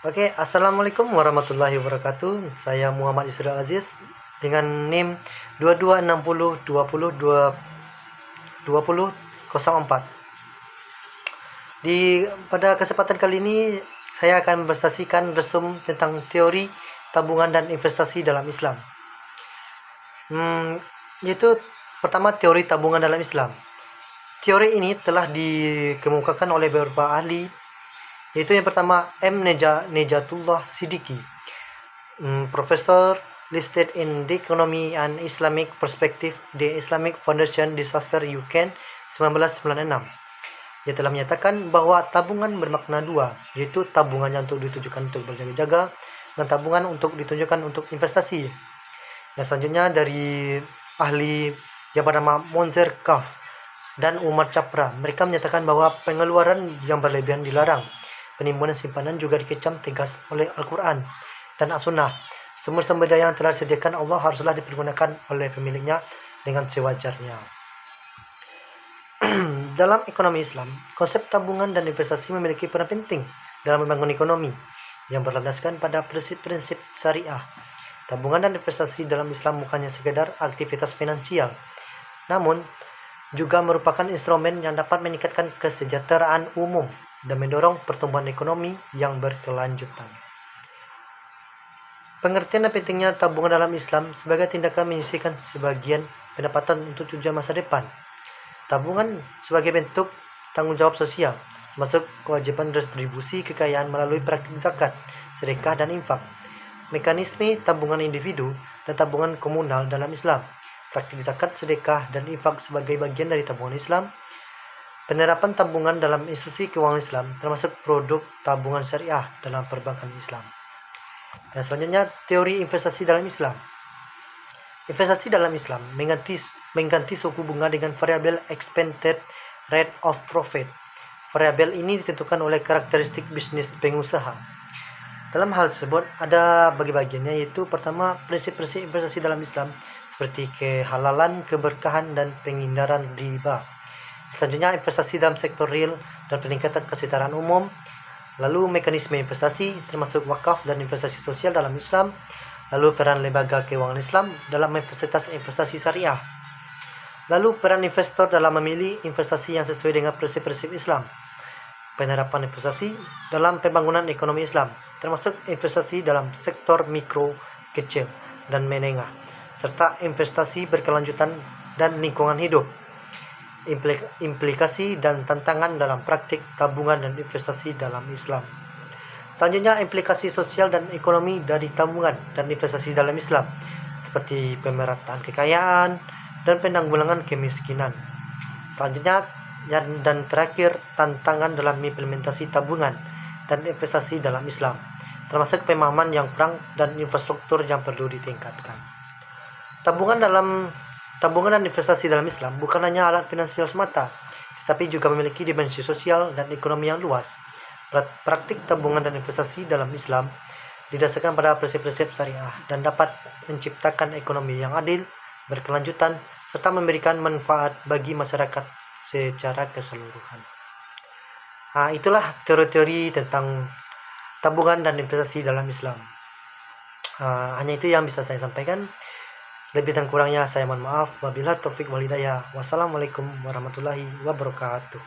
Oke, assalamualaikum warahmatullahi wabarakatuh. Saya Muhammad Yusril Aziz dengan NIM 2260202004. Pada kesempatan kali ini saya akan mempresentasikan resum tentang teori tabungan dan investasi dalam Islam. Yaitu pertama, teori tabungan dalam Islam. Teori ini telah dikemukakan oleh beberapa ahli, yaitu yang pertama Nejatullah Siddiqui, Professor listed in the Economy and Islamic Perspective, the Islamic Foundation Disaster UK 1996. Ia telah menyatakan bahwa tabungan bermakna dua, yaitu tabungannya untuk ditujukan untuk berjaga-jaga dan tabungan untuk ditujukan untuk investasi. Yang selanjutnya dari ahli yang bernama Monzer Kaf dan Umar Chapra, mereka menyatakan bahwa pengeluaran yang berlebihan dilarang. Penimbunan simpanan juga dikecam tegas oleh Al-Quran dan As-Sunnah. Sumber-sumber daya yang telah disediakan Allah haruslah dipergunakan oleh pemiliknya dengan sewajarnya. Dalam ekonomi Islam, konsep tabungan dan investasi memiliki peran penting dalam membangun ekonomi yang berlandaskan pada prinsip-prinsip syariah. Tabungan dan investasi dalam Islam bukannya sekedar aktivitas finansial, namun juga merupakan instrumen yang dapat meningkatkan kesejahteraan umum dan mendorong pertumbuhan ekonomi yang berkelanjutan. Pengertian dan pentingnya tabungan dalam Islam sebagai tindakan menyisihkan sebagian pendapatan untuk tujuan masa depan. Tabungan sebagai bentuk tanggung jawab sosial, termasuk kewajiban distribusi kekayaan melalui praktik zakat, sedekah, dan infak. Mekanisme tabungan individu dan tabungan komunal dalam Islam. Praktik zakat, sedekah, dan infak sebagai bagian dari tabungan Islam. Penerapan tabungan dalam institusi keuangan Islam, termasuk produk tabungan syariah dalam perbankan Islam. Dan selanjutnya, teori investasi dalam Islam. Investasi dalam Islam mengganti suku bunga dengan variabel expected rate of profit. Variabel ini ditentukan oleh karakteristik bisnis pengusaha. Dalam hal tersebut ada bagi-bagiannya, yaitu pertama, prinsip-prinsip investasi dalam Islam seperti kehalalan, keberkahan, dan penghindaran riba. Selanjutnya, investasi dalam sektor real dan peningkatan kesetaraan umum. Lalu mekanisme investasi termasuk wakaf dan investasi sosial dalam Islam. Lalu peran lembaga keuangan Islam dalam memfasilitasi investasi syariah. Lalu peran investor dalam memilih investasi yang sesuai dengan prinsip-prinsip Islam. Penerapan investasi dalam pembangunan ekonomi Islam, termasuk investasi dalam sektor mikro, kecil, dan menengah, serta investasi berkelanjutan dan lingkungan hidup. Implikasi dan tantangan dalam praktik tabungan dan investasi dalam Islam. Selanjutnya, implikasi sosial dan ekonomi dari tabungan dan investasi dalam Islam, seperti pemerataan kekayaan dan penanggulangan kemiskinan. Selanjutnya dan terakhir, tantangan dalam implementasi tabungan dan investasi dalam Islam, termasuk pemahaman yang kurang dan infrastruktur yang perlu ditingkatkan. Tabungan dan investasi dalam Islam bukan hanya alat finansial semata, tetapi juga memiliki dimensi sosial dan ekonomi yang luas. Praktik tabungan dan investasi dalam Islam didasarkan pada prinsip-prinsip syariah dan dapat menciptakan ekonomi yang adil, berkelanjutan, serta memberikan manfaat bagi masyarakat secara keseluruhan. Itulah teori-teori tentang tabungan dan investasi dalam Islam. Hanya itu yang bisa saya sampaikan. Lebih dan kurangnya saya mohon maaf. Wabillahi taufik wal hidayah. Wassalamualaikum warahmatullahi wabarakatuh.